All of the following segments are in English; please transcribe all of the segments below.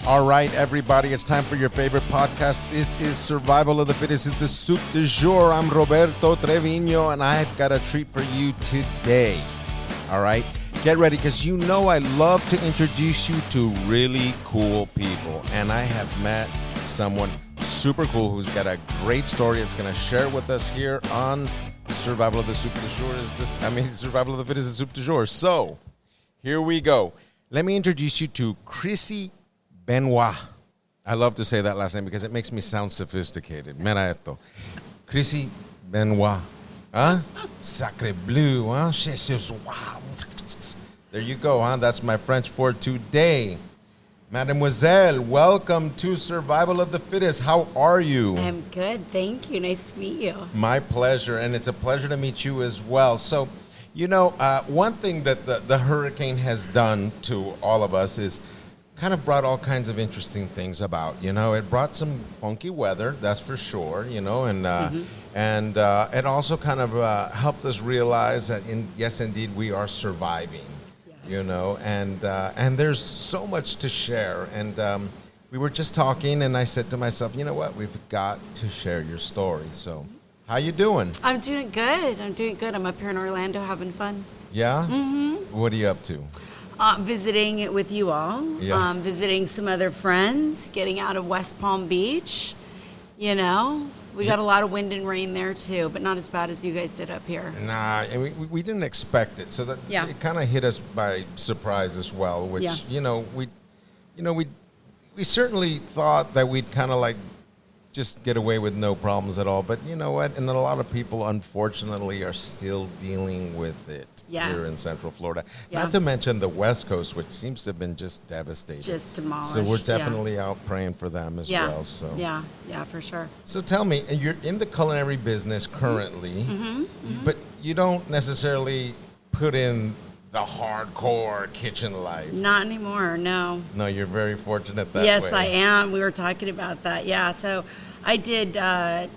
All right, everybody, it's time for your favorite podcast. This is Survival of the Fittest. It's the Soup du Jour. I'm Roberto Trevino, and I've got a treat for you today. All right, get ready, because you know I love to introduce you to really cool people. And I have met someone super cool who's got a great story that's going to share with us here on Survival of the Soup du Jour. Survival of the Fittest is Soup du Jour. So, here we go. Let me introduce you to Chrissy Benoit. I love to say that last name because it makes me sound sophisticated. Mira esto. Chrissy Benoit. Huh? Sacre bleu. Huh? Wow. There you go, huh? That's my French for today. Mademoiselle, welcome to Survival of the Fittest. How are you? I'm good. Thank you. Nice to meet you. My pleasure. And it's a pleasure to meet you as well. So, you know, one thing that the hurricane has done to all of us is kind of brought all kinds of interesting things about. You know, it brought some funky weather, that's for sure, you know, and it also kind of helped us realize that, yes, indeed, we are surviving, you know, and there's so much to share. And we were just talking, and I said to myself, you know what, we've got to share your story. So how you doing? I'm doing good. I'm up here in Orlando having fun. Yeah? Mm-hmm. What are you up to? Visiting it with you all. Yeah. Visiting some other friends. Getting out of West Palm Beach. You know, we got a lot of wind and rain there too, but not as bad as you guys did up here. Nah, and we didn't expect it, so that it kind of hit us by surprise as well. Which we certainly thought that we'd kind of like just get away with no problems at all. But you know what? And a lot of people, unfortunately, are still dealing with it here in Central Florida. Yeah. Not to mention the West Coast, which seems to have been just devastated. Just demolished. So we're definitely out praying for them as well. So yeah, for sure. So tell me, you're in the culinary business currently, but you don't necessarily put in the hardcore kitchen life. Not anymore, no. No, you're very fortunate that way. Yes, I am. We were talking about that. Yeah, so I did, had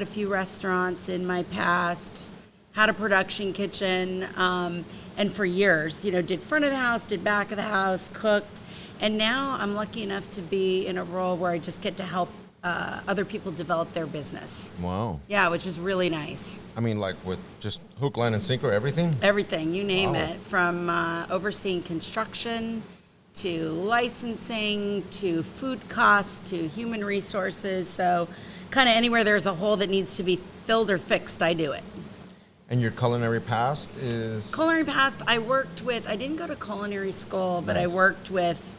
a few restaurants in my past, had a production kitchen, and for years, did front of the house, did back of the house, cooked. And now I'm lucky enough to be in a role where I just get to help other people develop their business. Wow. Yeah, which is really nice. I mean, like with just hook, line, and sinker, everything? Everything, you name it. From overseeing construction to licensing to food costs to human resources. So kind of anywhere there's a hole that needs to be filled or fixed, I do it. And your culinary past is? Culinary past, I didn't go to culinary school, but I worked with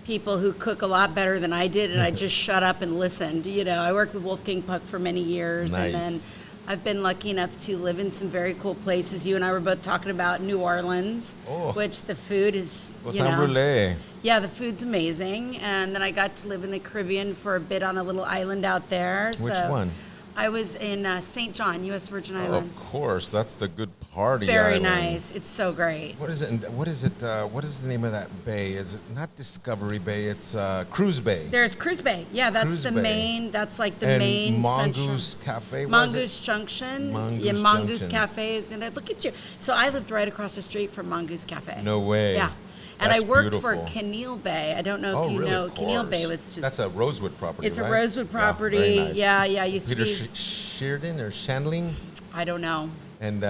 people who cook a lot better than I did, and I just shut up and listened. I worked with Wolfgang Puck for many years, and then I've been lucky enough to live in some very cool places. You and I were both talking about New Orleans, which the food is, Brulee. Yeah, the food's amazing. And then I got to live in the Caribbean for a bit on a little island out there. Which one? I was in St. John, U.S. Virgin Islands. Of course, that's the good party Very island. nice. It's so great. What is it? What is the name of that bay? Is it not Discovery Bay? It's Cruise Bay. There's Cruise Bay. Yeah, that's Cruise the Bay. main. That's like the and main. Mongoose Cafe. Mongoose Junction. Mongoose Junction. Cafe is in there. Look at you. So I lived right across the street from Mongoose Cafe. No way. Yeah. And That's I worked beautiful. for Keneal Bay. I don't know if you really? know. Of Keneal Bay course. was just. That's a Rosewood property. It's right? a Rosewood property. Yeah, very nice. Yeah. Used Peter to be. Sheridan or Shandling. I don't know. And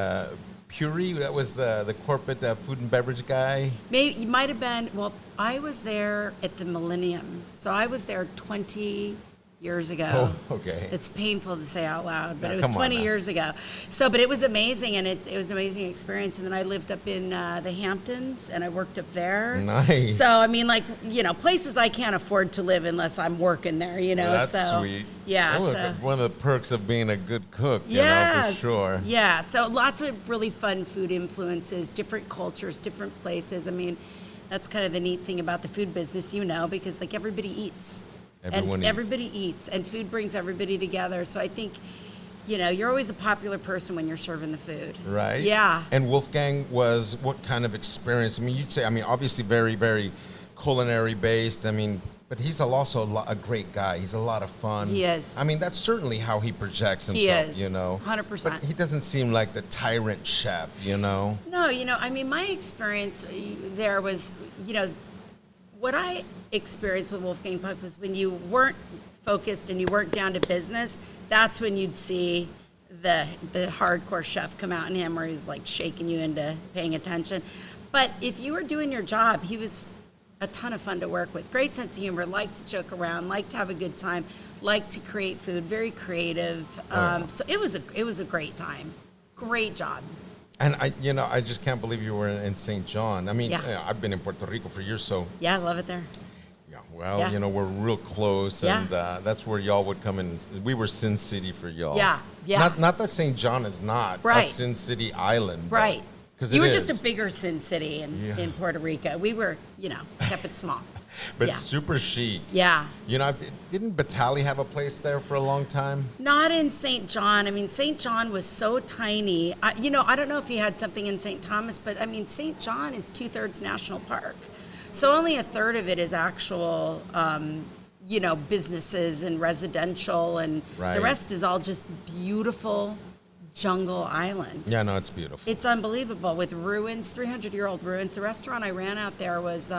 Puri, that was the corporate food and beverage guy. Maybe it might have been. Well, I was there at the Millennium, so I was there 20 years ago. Oh, okay. It's painful to say out loud, but Now, it was come on 20 now. years ago. So, but it was amazing, and it was an amazing experience. And then I lived up in the Hamptons, and I worked up there. Nice. So, I mean, like, places I can't afford to live unless I'm working there, That's so, sweet. Yeah. Oh, so. one of the perks of being a good cook, Yeah, for sure. Yeah, so lots of really fun food influences, different cultures, different places. I mean, that's kind of the neat thing about the food business, because like everybody eats. Everybody eats, and food brings everybody together. So I think, you're always a popular person when you're serving the food. Right? Yeah. And Wolfgang was what kind of experience? I mean, you'd say, obviously very, very culinary based. But he's also a great guy. He's a lot of fun. He is. That's certainly how he projects himself, He is. 100%. But he doesn't seem like the tyrant chef, No, my experience there was, what I experienced with Wolfgang Puck was when you weren't focused and you weren't down to business, that's when you'd see the hardcore chef come out in him where he's like shaking you into paying attention. But if you were doing your job, he was a ton of fun to work with. Great sense of humor, liked to joke around, liked to have a good time, liked to create food, very creative. So it was a great time. Great job. And I just can't believe you were in St. John. I mean, Yeah. I've been in Puerto Rico for years, so Yeah, I love it there. yeah. Well, Yeah. we're real close, Yeah. and that's where y'all would come in. We were Sin City for y'all. Yeah, yeah. Not that St. John is not Right. a Sin City island, but- Right. 'cause You it were just is. a bigger Sin City in Puerto Rico. We were, kept it small. But yeah. super chic. Yeah. Didn't Batali have a place there for a long time? Not in St. John. I mean, St. John was so tiny. I don't know if he had something in St. Thomas, but I mean, St. John is 2/3 national park. So only a third of it is actual, businesses and residential, and Right. the rest is all just beautiful jungle island. Yeah, no, it's beautiful. It's unbelievable with ruins, 300-year-old ruins. The restaurant I ran out there was,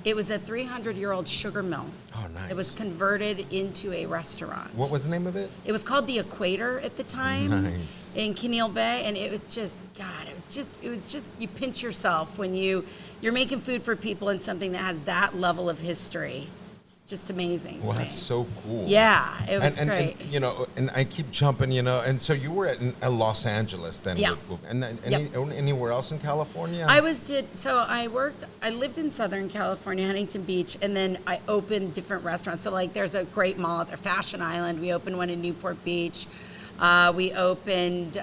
it was a 300-year-old sugar mill. Oh, nice. It was converted into a restaurant. What was the name of it? It was called the Equator at the time Nice. in Keneal Bay, and it was just, God, it was just you pinch yourself when you're making food for people in something that has that level of history. It's just amazing to Well, me. that's so cool. Yeah, it was and, great. And I keep jumping, and so you were at Los Angeles then. Yeah. Anywhere else in California? I lived in Southern California, Huntington Beach, and then I opened different restaurants. So like there's a great mall out there, Fashion Island. We opened one in Newport Beach. We opened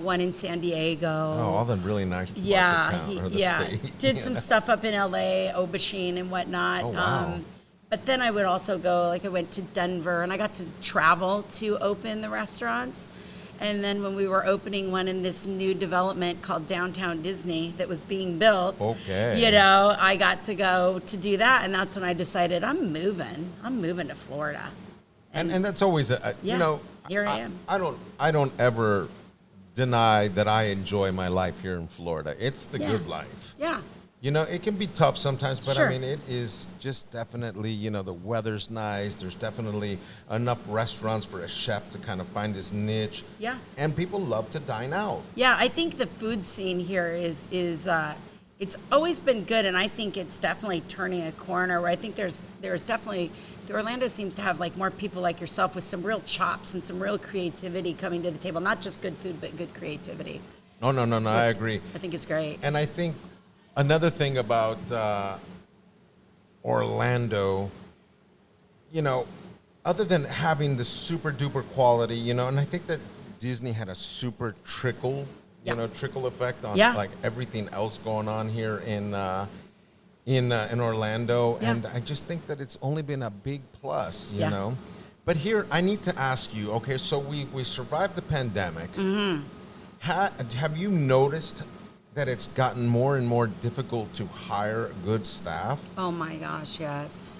one in San Diego. Oh, all the really nice parts Yeah, of town, or the state. did some stuff up in LA, Aubergine and whatnot. Oh, wow. But then I would also go, like I went to Denver, and I got to travel to open the restaurants. And then when we were opening one in this new development called Downtown Disney that was being built, Okay. I got to go to do that, and that's when I decided I'm moving to Florida. And that's always here I am. I don't ever deny that I enjoy my life here in Florida. It's the Yeah. good life. Yeah. It can be tough sometimes, but Sure. I mean, it is just definitely, the weather's nice. There's definitely enough restaurants for a chef to kind of find his niche. Yeah. And people love to dine out. Yeah, I think the food scene here is it's always been good, and I think it's definitely turning a corner. Where I think there's definitely Orlando seems to have like more people like yourself with some real chops and some real creativity coming to the table. Not just good food, but good creativity. No, I agree. I think it's great. And I think another thing about Orlando, other than having the super duper quality, and I think that Disney had a super trickle effect on Yeah. like everything else going on here in Orlando, Yeah. and I just think that it's only been a big plus, you Yeah. know. But here, I need to ask you. Okay, so we survived the pandemic. Mm-hmm. Have you noticed that it's gotten more and more difficult to hire good staff? Oh my gosh, yes.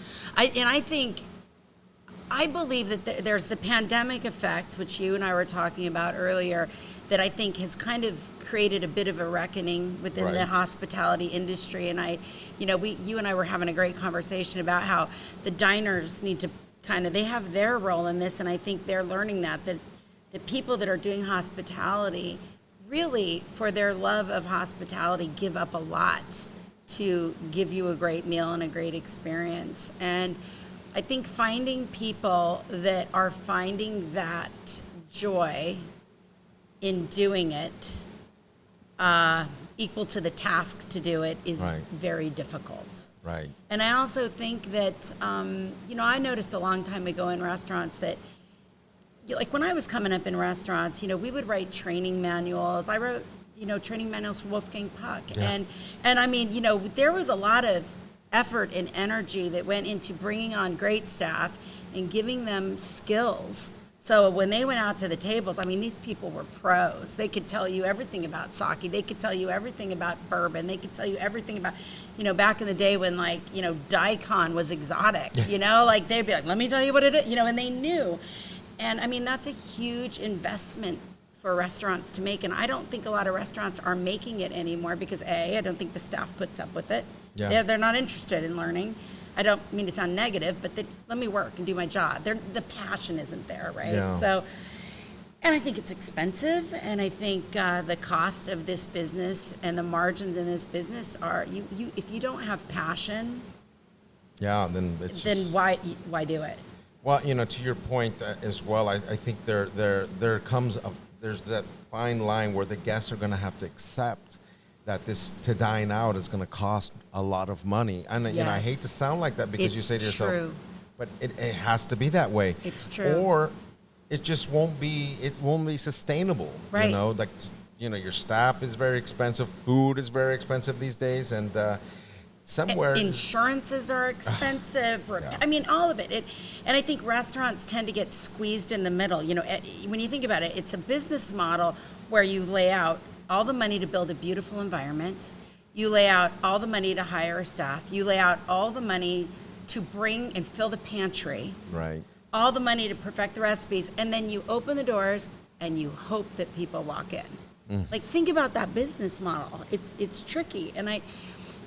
I believe that there's the pandemic effect, which you and I were talking about earlier, that I think has kind of created a bit of a reckoning within the Right. hospitality industry. And you and I were having a great conversation about how the diners need to they have their role in this, and I think they're learning that the people that are doing hospitality really, for their love of hospitality, give up a lot to give you a great meal and a great experience. And I think finding people that are finding that joy in doing it, equal to the task to do it, is Right. very difficult. Right. And I also think that, I noticed a long time ago in restaurants that, like when I was coming up in restaurants, we would write training manuals. I wrote, training manuals for Wolfgang Puck. Yeah. And I mean, there was a lot of effort and energy that went into bringing on great staff and giving them skills. So when they went out to the tables, I mean, these people were pros. They could tell you everything about sake. They could tell you everything about bourbon. They could tell you everything about, back in the day when daikon was exotic, like they'd be like, let me tell you what it is, and they knew. And I mean, that's a huge investment for restaurants to make. And I don't think a lot of restaurants are making it anymore because I don't think the staff puts up with it. Yeah. They're not interested in learning. I don't mean to sound negative, but let me work and do my job. The passion isn't there, right? Yeah. So, and I think it's expensive, and I think the cost of this business and the margins in this business are if you don't have passion, then it's then just, why do it? well, to your point as well, I think there comes there's that fine line where the guests are going to have to accept that this to dine out is going to cost a lot of money. And I hate to sound like that because It's you say to yourself, true. but it has to be that way. It's true. Or it just won't be sustainable. Right. Like your staff is very expensive, food is very expensive these days, and somewhere Insurances are expensive. Yeah. I mean, all of it. And I think restaurants tend to get squeezed in the middle. When you think about it, it's a business model where you lay out all the money to build a beautiful environment. You lay out all the money to hire a staff. You lay out all the money to bring and fill the pantry. right. All the money to perfect the recipes. And then you open the doors and you hope that people walk in. Like, think about that business model. It's tricky. And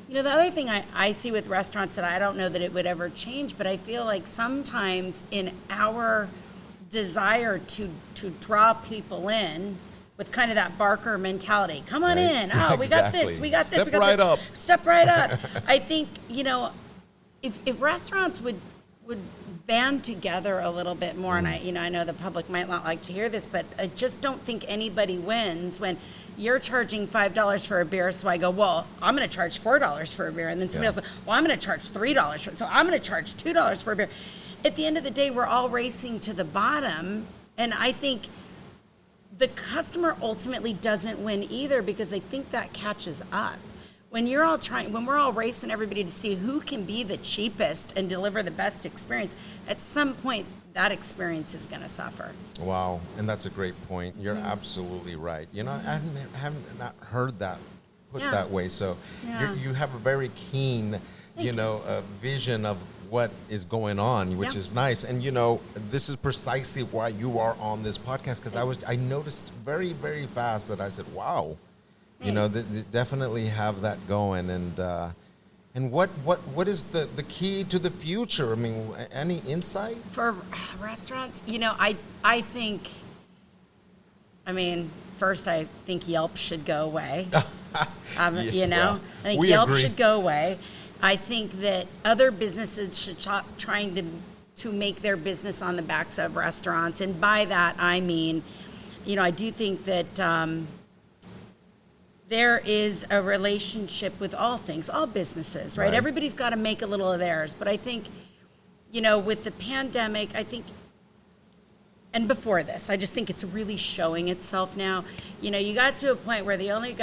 the other thing I see with restaurants that I don't know that it would ever change, but I feel like sometimes in our desire to draw people in with kind of that Barker mentality, come on Right. in. Oh, we got this. We got this. Step we got right this. up. Step right up. I think, if restaurants would band together a little bit more, and I know the public might not like to hear this, but I just don't think anybody wins when you're charging $5 for a beer, so I go, well, I'm going to charge $4 for a beer, and then somebody else, well, I'm going to charge $3 so I'm going to charge $2 for a beer. At the end of the day, we're all racing to the bottom, and I think the customer ultimately doesn't win either, because I think that catches up. When we're all racing everybody to see who can be the cheapest and deliver the best experience, at some point that experience is going to suffer. Wow, and that's a great point. You're absolutely right. I haven't not heard that put Yeah. that way. So Yeah. you have a very keen, vision of what is going on, which Yeah. is nice. And this is precisely why you are on this podcast, because I noticed very, very fast that I said, wow. They definitely have that going, and what is the key to the future? I mean, any insight For restaurants, I think, first I think Yelp should go away. I think We Yelp agree. should go away. I think that other businesses should stop trying to make their business on the backs of restaurants, and by that I mean, I do think that there is a relationship with all things, all businesses, right? Right. Everybody's got to make a little of theirs. But I think, with the pandemic, and before this, I just think it's really showing itself now. You got to a point where the only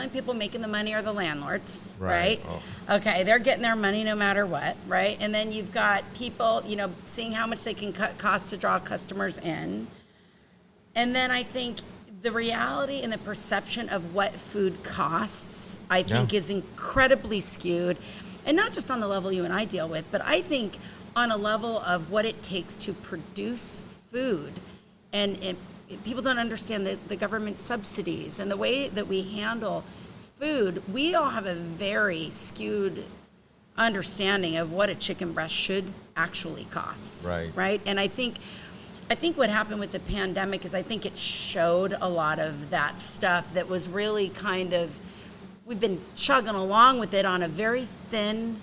people making the money are the landlords, right? Oh. Okay, they're getting their money no matter what, right? And then you've got people, seeing how much they can cut costs to draw customers in. And then I think the reality and the perception of what food costs, I think, is incredibly skewed. And not just on the level you and I deal with, but I think on a level of what it takes to produce food. And people don't understand the government subsidies and the way that we handle food. We all have a very skewed understanding of what a chicken breast should actually cost. Right? And I think what happened with the pandemic is I think it showed a lot of that stuff that was really kind of, we've been chugging along with it on a very thin,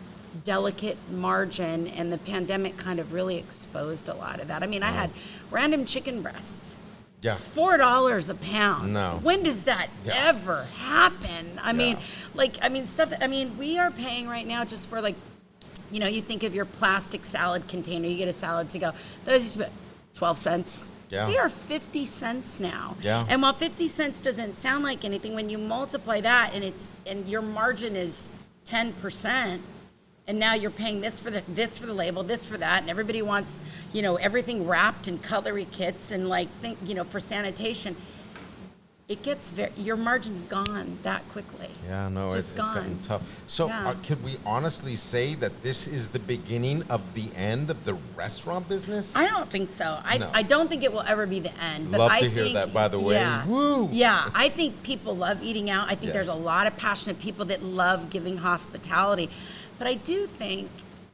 delicate margin, and the pandemic kind of really exposed a lot of that. I had random chicken breasts. Yeah. $4 a pound. No. When does that ever happen? Stuff that, we are paying right now just for you think of your plastic salad container, you get a salad to go. Those used to be 12 cents. Yeah. They are 50 cents now. Yeah. And while 50 cents doesn't sound like anything, when you multiply that and your margin is 10%, and now you're paying this for the label, this for that, and everybody wants, everything wrapped in cutlery kits and for sanitation. It gets your margin's gone that quickly. Yeah, no, it's gotten tough. So could we honestly say that this is the beginning of the end of the restaurant business? I don't think so. I don't think it will ever be the end. But Love I to hear think, that, by the way. Yeah, Woo! Yeah, I think people love eating out. I think Yes. there's a lot of passionate people that love giving hospitality. But I do think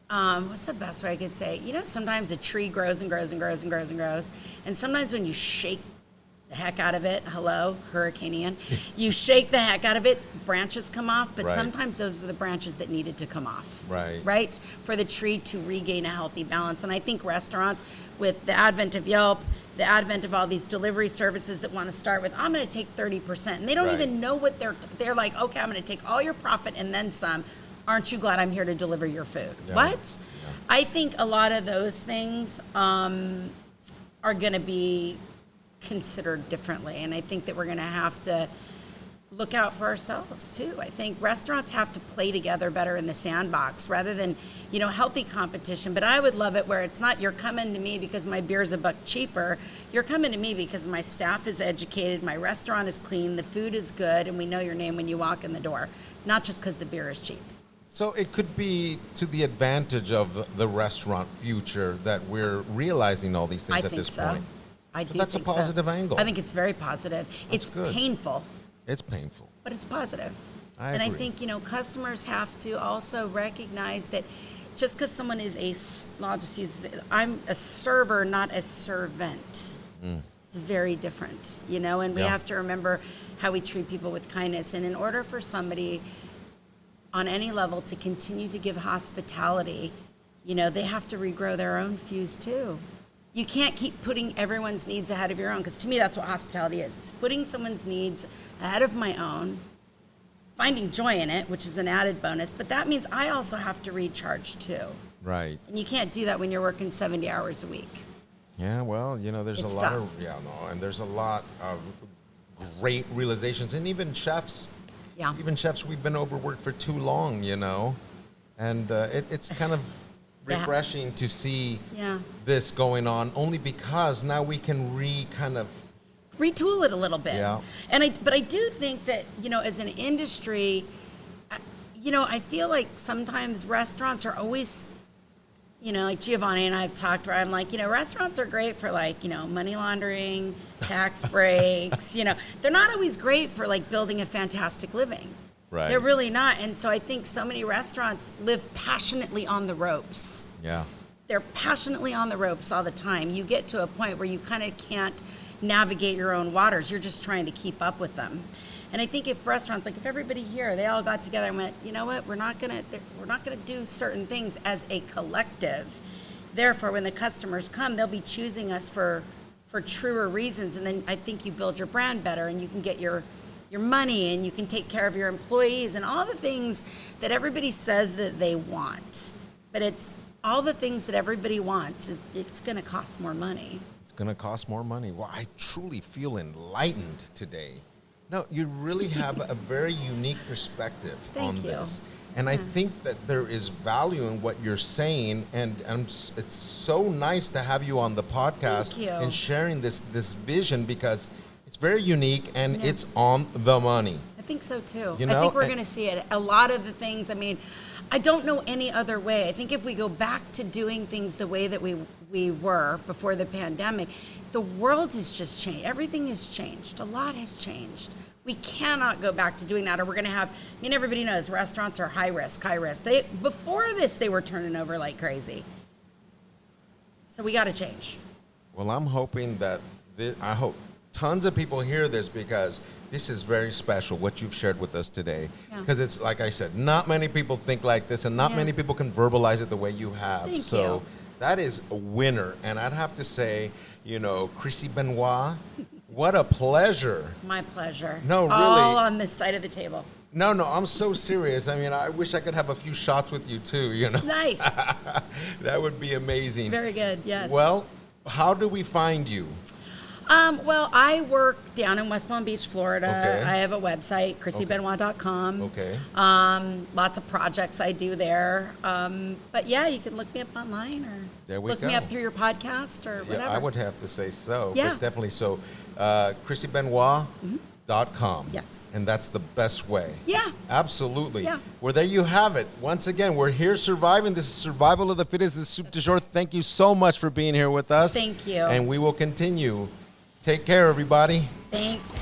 What's the best way I could say? You know, sometimes a tree grows and grows and grows and grows and grows. And sometimes when you shake the heck out of it, hello, Hurricanean, you shake the heck out of it, branches come off, but Right. sometimes those are the branches that needed to come off. Right. Right? For the tree to regain a healthy balance. And I think restaurants, with the advent of Yelp, the advent of all these delivery services that want to start with, I'm going to take 30%. And they don't Right. even know what they're like, okay, I'm going to take all your profit and then some. Aren't you glad I'm here to deliver your food? Yeah. What? Yeah. I think a lot of those things are going to be considered differently. And I think that we're going to have to look out for ourselves too. I think restaurants have to play together better in the sandbox rather than, healthy competition. But I would love it where it's not you're coming to me because my beer's a buck cheaper. You're coming to me because my staff is educated, my restaurant is clean, the food is good, and we know your name when you walk in the door, not just because the beer is cheap. So it could be to the advantage of the restaurant future that we're realizing all these things I at think this so. point. I do that's a think so. positive angle. I think it's very positive. It's good. painful, It's painful. but it's positive. I and agree. I think, customers have to also recognize that just because someone is I'll just use, I'm a server, not a servant. It's very different, and we Yeah. have to remember how we treat people with kindness. And in order for somebody on any level to continue to give hospitality, they have to regrow their own fuse too. You can't keep putting everyone's needs ahead of your own, because to me, that's what hospitality is. It's putting someone's needs ahead of my own, finding joy in it, which is an added bonus, but that means I also have to recharge too. Right. And you can't do that when you're working 70 hours a week. Yeah, well, there's It's a lot tough. and there's a lot of great realizations, and even chefs. Yeah. Even chefs, we've been overworked for too long, and it's kind of Yeah. refreshing to see Yeah. this going on, only because now we can Retool it a little bit. Yeah. But I do think that, as an industry, I feel like sometimes restaurants are always, like Giovanni and I have talked where I'm like, restaurants are great for money laundering, tax breaks, they're not always great for building a fantastic living. Right. They're really not. And so I think so many restaurants live passionately on the ropes. Yeah. They're passionately on the ropes all the time. You get to a point where you kind of can't navigate your own waters. You're just trying to keep up with them. And I think if restaurants, if everybody here, they all got together and went, you know what, we're not gonna do certain things as a collective. Therefore, when the customers come, they'll be choosing us for truer reasons. And then I think you build your brand better, and you can get your money, and you can take care of your employees and all the things that everybody says that they want. But it's all the things that everybody wants it's going to cost more money. It's going to cost more money. Well, I truly feel enlightened today. No, you really have a very unique perspective Thank on you. this. And I think that there is value in what you're saying, and it's so nice to have you on the podcast Thank you. and sharing this vision, because it's very unique and Yeah. it's on the money. I think so too. You I know, think we're and- going to see it. A lot of the things, I don't know any other way. I think if we go back to doing things the way that we were before the pandemic, the world has just changed. Everything has changed. A lot has changed. We cannot go back to doing that, or we're going to have, everybody knows restaurants are high risk. Before this, they were turning over like crazy. So we got to change. Well, I'm hoping that I hope tons of people hear this, because this is very special what you've shared with us today. Yeah. Because it's like I said, not many people think like this, and not Yeah. many people can verbalize it the way you have. Thank So you. that is a winner. And I'd have to say, Chrissy Benoit, what a pleasure. My pleasure. No, really. All on this side of the table. No, I'm so serious. I wish I could have a few shots with you too, Nice. That would be amazing. Very good. Yes. Well, how do we find you? Well, I work down in West Palm Beach, Florida. Okay. I have a website, ChrissyBenoit.com. Okay. Lots of projects I do there. But yeah, you can look me up online, or There we look me go. up through your podcast or whatever. Yeah, I would have to say so. Yeah. But definitely so. ChrissyBenoit.com. Yes. And that's the best way. Yeah. Absolutely. Yeah. Well, there you have it. Once again, we're here surviving. This is Survival of the Fittest, the Soup du Jour. Thank you so much for being here with us. Thank you. And we will continue. Take care, everybody. Thanks.